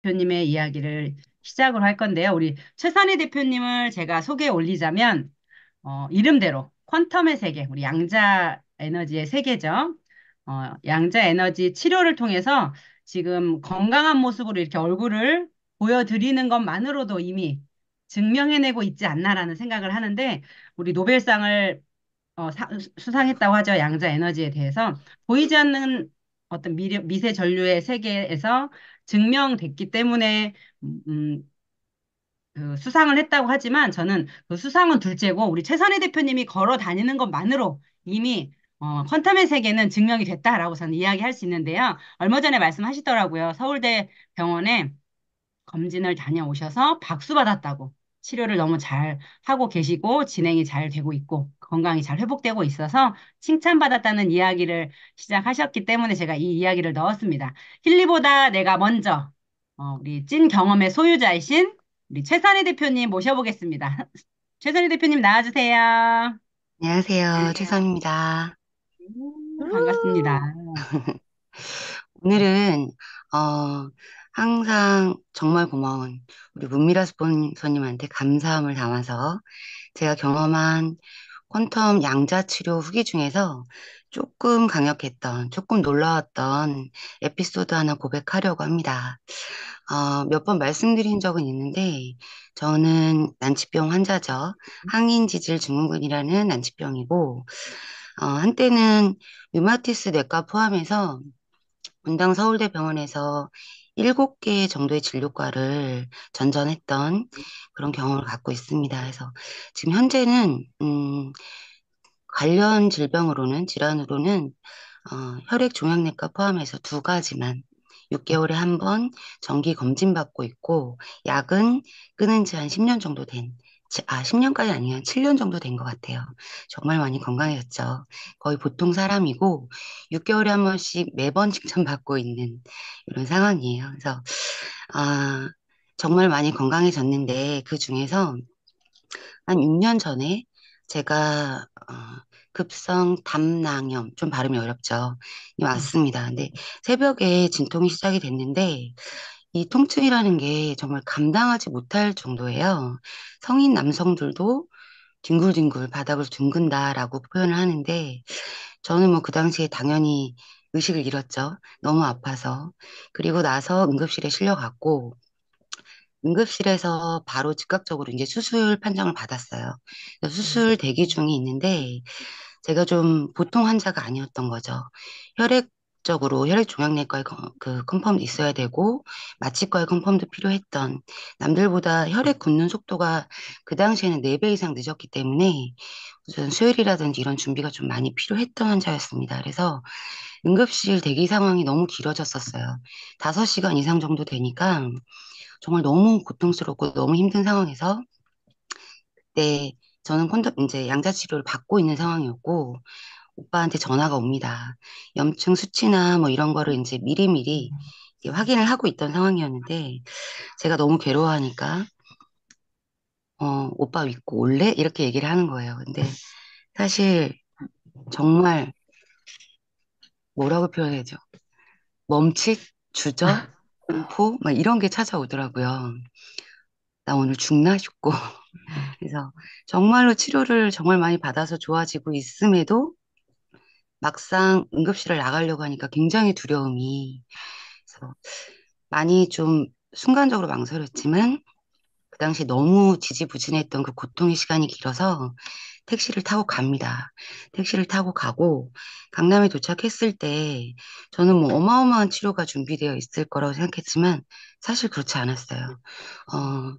대표님의 이야기를 시작을 할 건데요. 우리 최선희 대표님을 제가 소개해 올리자면, 이름대로 퀀텀의 세계, 우리 양자 에너지의 세계죠. 양자 에너지 치료를 통해서 지금 건강한 모습으로 이렇게 얼굴을 보여드리는 것만으로도 이미 증명해내고 있지 않나라는 생각을 하는데, 우리 노벨상을 수상했다고 하죠. 양자 에너지에 대해서. 보이지 않는 어떤 미세 전류의 세계에서 증명됐기 때문에 그 수상을 했다고 하지만 저는 그 수상은 둘째고 우리 최선희 대표님이 걸어 다니는 것만으로 이미 퀀텀의 세계는 증명이 됐다라고 저는 이야기할 수 있는데요. 얼마 전에 말씀하시더라고요. 서울대 병원에 검진을 다녀오셔서 박수 받았다고. 치료를 너무 잘 하고 계시고 진행이 잘 되고 있고 건강이 잘 회복되고 있어서 칭찬받았다는 이야기를 시작하셨기 때문에 제가 이 이야기를 넣었습니다. 힐리보다 내가 먼저 우리 찐 경험의 소유자이신 우리 최선희 대표님 모셔보겠습니다. 최선희 대표님 나와주세요. 안녕하세요. 최선입니다. 반갑습니다. 오늘은, 어, 항상 정말 고마운 우리 문미라 스폰서님한테 감사함을 담아서 제가 경험한 퀀텀 양자 치료 후기 중에서 조금 강력했던, 조금 놀라웠던 에피소드 하나 고백하려고 합니다. 몇 번 말씀드린 적은 있는데, 저는 난치병 환자죠. 항인지질 증후군이라는 난치병이고, 한때는 류마티스 내과 포함해서 분당 서울대병원에서 7개 정도의 진료과를 전전했던 그런 경험을 갖고 있습니다. 그래서 지금 현재는 관련 질병으로는 질환으로는 혈액종양내과 포함해서 두 가지만 6개월에 한 번 정기 검진 받고 있고 약은 끊은 지 한 10년 정도 10년까지 아니에요. 7년 정도 된 것 같아요. 정말 많이 건강해졌죠. 거의 보통 사람이고 6개월에 한 번씩 매번 칭찬받고 있는 이런 상황이에요. 그래서 아, 정말 많이 건강해졌는데 그 중에서 한 6년 전에 제가 급성 담낭염, 좀 발음이 어렵죠. 이 왔습니다. 근데 새벽에 진통이 시작이 됐는데 이 통증이라는 게 정말 감당하지 못할 정도예요. 성인 남성들도 뒹굴뒹굴 바닥을 둥근다라고 표현을 하는데 저는 뭐 그 당시에 당연히 의식을 잃었죠. 너무 아파서. 그리고 나서 응급실에 실려갔고 응급실에서 바로 즉각적으로 이제 수술 판정을 받았어요. 그래서 수술 대기 중에 있는데 제가 좀 보통 환자가 아니었던 거죠. 혈액적으로 혈액종양내과에 그 컨펌도 있어야 되고 마취과에 컨펌도 필요했던 남들보다 혈액 굳는 속도가 그 당시에는 4배 이상 늦었기 때문에 우선 수혈이라든지 이런 준비가 좀 많이 필요했던 환자였습니다. 그래서 응급실 대기 상황이 너무 길어졌었어요. 5시간 이상 정도 되니까 정말 너무 고통스럽고 너무 힘든 상황에서 그때 저는 이제 양자 치료를 받고 있는 상황이었고 오빠한테 전화가 옵니다. 염증 수치나 뭐 이런 거를 이제 미리미리 이제 확인을 하고 있던 상황이었는데 제가 너무 괴로워하니까 오빠 믿고 올래? 이렇게 얘기를 하는 거예요. 근데 사실 정말 뭐라고 표현해야죠? 멈칫, 주저, 공포 막 이런 게 찾아오더라고요. 나 오늘 죽나 싶고 그래서 정말로 치료를 정말 많이 받아서 좋아지고 있음에도 막상 응급실을 나가려고 하니까 굉장히 두려움이 그래서 많이 좀 순간적으로 망설였지만 그 당시 너무 지지부진했던 그 고통의 시간이 길어서 택시를 타고 갑니다. 택시를 타고 가고 강남에 도착했을 때 저는 뭐 어마어마한 치료가 준비되어 있을 거라고 생각했지만 사실 그렇지 않았어요. 어,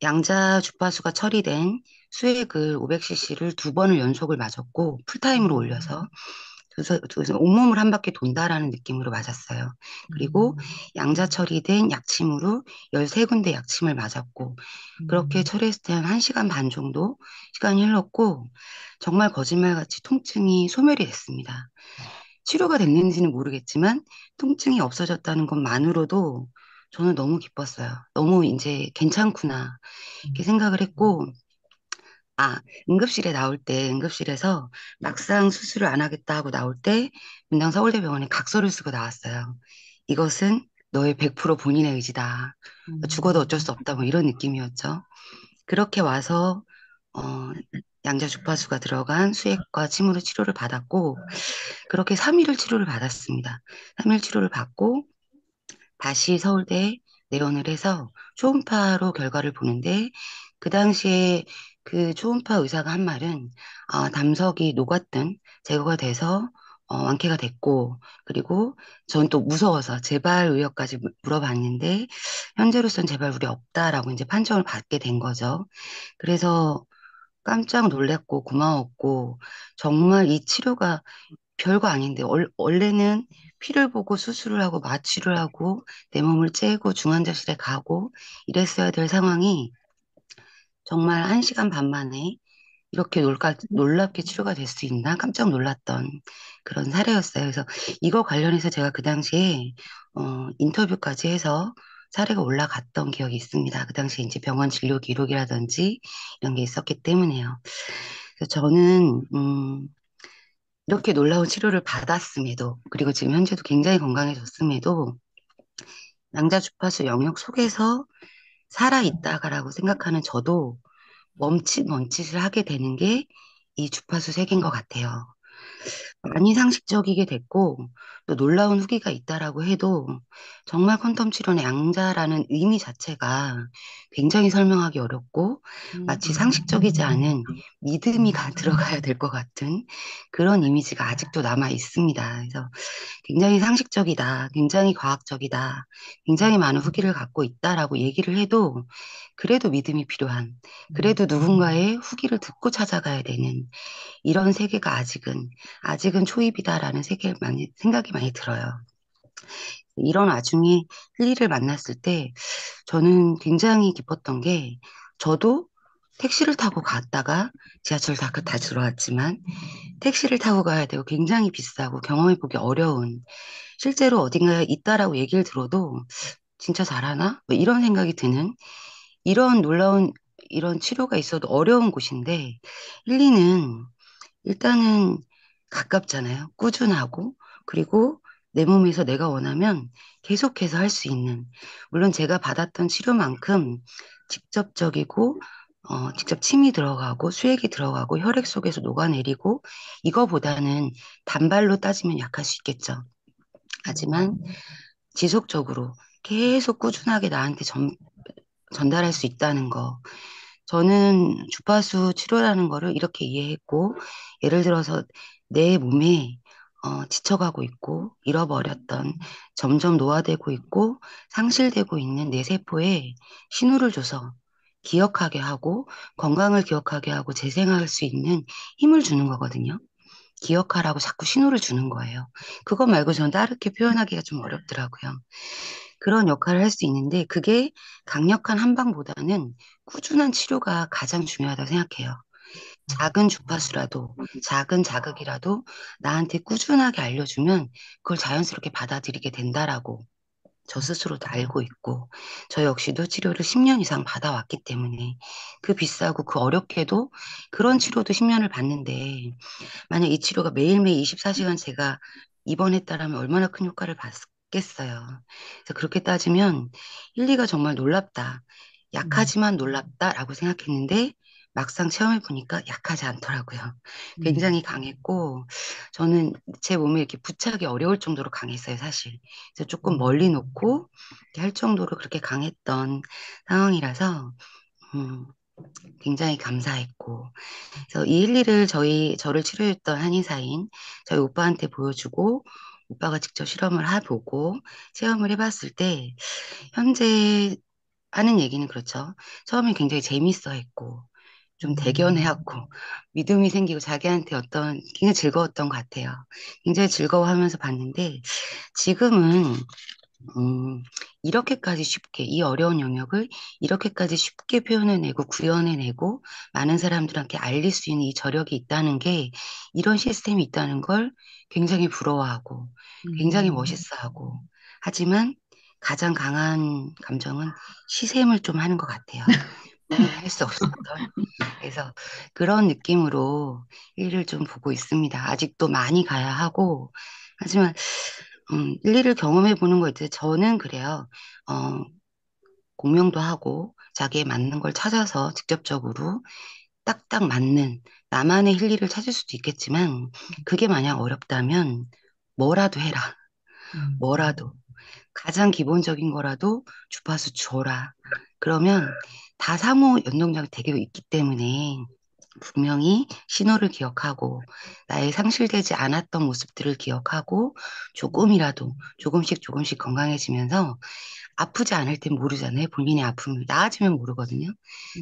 양자 주파수가 처리된 수액을 500cc를 2번을 연속을 맞았고 풀타임으로 올려서 그래서 온몸을 한 바퀴 돈다라는 느낌으로 맞았어요. 그리고 양자 처리된 약침으로 13군데 약침을 맞았고 그렇게 처리했을 때 한 1시간 반 정도 시간이 흘렀고 정말 거짓말같이 통증이 소멸이 됐습니다. 치료가 됐는지는 모르겠지만 통증이 없어졌다는 것만으로도 저는 너무 기뻤어요. 너무 이제 괜찮구나. 이렇게 생각을 했고, 응급실에 나올 때, 응급실에서 막상 수술을 안 하겠다 하고 나올 때, 분당 서울대병원에 각서를 쓰고 나왔어요. 이것은 너의 100% 본인의 의지다. 죽어도 어쩔 수 음, 없다. 뭐 이런 느낌이었죠. 그렇게 와서 어, 양자 주파수가 들어간 수액과 침으로 치료를 받았고 그렇게 3일을 치료를 받았습니다. 3일 치료를 받고 다시 서울대에 내원을 해서 초음파로 결과를 보는데 그 당시에 그 초음파 의사가 한 말은 담석이 녹았든 제거가 돼서 완쾌가 됐고 그리고 전 또 무서워서 재발 의혹까지 물어봤는데 현재로선 재발 우려 없다라고 이제 판정을 받게 된 거죠. 그래서 깜짝 놀랐고 고마웠고 정말 이 치료가 별거 아닌데 원래는 피를 보고 수술을 하고 마취를 하고 내 몸을 째고 중환자실에 가고 이랬어야 될 상황이 정말 1시간 반 만에 이렇게 놀랍게 치료가 될 수 있나 깜짝 놀랐던 그런 사례였어요. 그래서 이거 관련해서 제가 그 당시에 인터뷰까지 해서 사례가 올라갔던 기억이 있습니다. 그 당시에 이제 병원 진료 기록이라든지 이런 게 있었기 때문에요. 그래서 저는 이렇게 놀라운 치료를 받았음에도, 그리고 지금 현재도 굉장히 건강해졌음에도, 양자 주파수 영역 속에서 살아있다가라고 생각하는 저도 멈칫멈칫을 하게 되는 게 이 주파수 세계인 것 같아요. 많이 상식적이게 됐고 또 놀라운 후기가 있다라고 해도 정말 퀀텀 치료의 양자라는 의미 자체가 굉장히 설명하기 어렵고 마치 상식적이지 않은 믿음이 들어가야 될 것 같은 그런 이미지가 아직도 남아 있습니다. 그래서 굉장히 상식적이다, 굉장히 과학적이다, 굉장히 많은 후기를 갖고 있다라고 얘기를 해도 그래도 믿음이 필요한, 그래도 누군가의 후기를 듣고 찾아가야 되는 이런 세계가 아직은 초입이다라는 생각이 많이 들어요. 이런 와중에 힐리를 만났을 때 저는 굉장히 기뻤던 게 저도 택시를 타고 갔다가 지하철 다 들어왔지만 택시를 타고 가야 되고 굉장히 비싸고 경험해보기 어려운 실제로 어딘가에 있다라고 얘기를 들어도 진짜 잘하나? 뭐 이런 생각이 드는 이런 놀라운 이런 치료가 있어도 어려운 곳인데 힐리는 일단은 가깝잖아요. 꾸준하고, 그리고 내 몸에서 내가 원하면 계속해서 할 수 있는, 물론 제가 받았던 치료만큼 직접적이고, 직접 침이 들어가고, 수액이 들어가고, 혈액 속에서 녹아내리고, 이거보다는 단발로 따지면 약할 수 있겠죠. 하지만 지속적으로 계속 꾸준하게 나한테 전달할 수 있다는 거, 저는 주파수 치료라는 거를 이렇게 이해했고, 예를 들어서 내 몸에 지쳐가고 있고, 잃어버렸던, 점점 노화되고 있고, 상실되고 있는 내 세포에 신호를 줘서 기억하게 하고, 건강을 기억하게 하고, 재생할 수 있는 힘을 주는 거거든요. 기억하라고 자꾸 신호를 주는 거예요. 그거 말고 전 다르게 표현하기가 좀 어렵더라고요. 그런 역할을 할 수 있는데 그게 강력한 한방보다는 꾸준한 치료가 가장 중요하다고 생각해요. 작은 주파수라도, 작은 자극이라도 나한테 꾸준하게 알려주면 그걸 자연스럽게 받아들이게 된다라고 저 스스로도 알고 있고, 저 역시도 치료를 10년 이상 받아왔기 때문에 그 비싸고 그 어렵게도 그런 치료도 10년을 받는데 만약 이 치료가 매일매일 24시간 제가 입원했다라면 얼마나 큰 효과를 받겠어요. 그래서 그렇게 따지면 1, 2가 정말 놀랍다. 약하지만 놀랍다라고 생각했는데 막상 체험해 보니까 약하지 않더라고요. 굉장히 강했고 저는 제 몸에 이렇게 부착이 어려울 정도로 강했어요, 사실. 그래서 조금 멀리 놓고 이렇게 할 정도로 그렇게 강했던 상황이라서 음, 굉장히 감사했고 그래서 이 일리를 저를 치료했던 한의사인 저희 오빠한테 보여주고 오빠가 직접 실험을 해보고 체험을 해봤을 때 현재 하는 얘기는 그렇죠. 처음에 굉장히 재밌어 했고 좀 대견해하고 믿음이 생기고 자기한테 굉장히 즐거웠던 것 같아요. 굉장히 즐거워하면서 봤는데 지금은 음, 이렇게까지 쉽게, 이 어려운 영역을 이렇게까지 쉽게 표현해내고 구현해내고 많은 사람들한테 알릴 수 있는 이 저력이 있다는 게 이런 시스템이 있다는 걸 굉장히 부러워하고 굉장히 멋있어하고 하지만 가장 강한 감정은 시샘을 좀 하는 것 같아요. 본인이 할 수 없었던. 그래서 그런 느낌으로 일을 좀 보고 있습니다. 아직도 많이 가야 하고 하지만 일리를 경험해 보는 거 있죠. 저는 그래요. 어, 공명도 하고 자기에 맞는 걸 찾아서 직접적으로 딱딱 맞는 나만의 힐리를 찾을 수도 있겠지만 그게 만약 어렵다면 뭐라도 해라. 음, 뭐라도. 가장 기본적인 거라도 주파수 줘라. 그러면 다 상호 연동작이 되게 있기 때문에 분명히 신호를 기억하고 나의 상실되지 않았던 모습들을 기억하고 조금이라도 조금씩 조금씩 건강해지면서 아프지 않을 땐 모르잖아요. 본인의 아픔을 나아지면 모르거든요.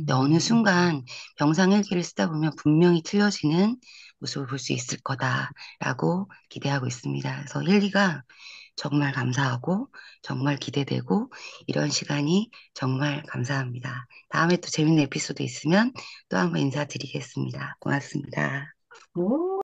근데 어느 음. 순간 병상일기를 쓰다 보면 분명히 틀려지는 모습을 볼 수 있을 거다라고 기대하고 있습니다. 그래서 힐리가 정말 감사하고 정말 기대되고 이런 시간이 정말 감사합니다. 다음에 또 재밌는 에피소드 있으면 또 한번 인사드리겠습니다. 고맙습니다. 오.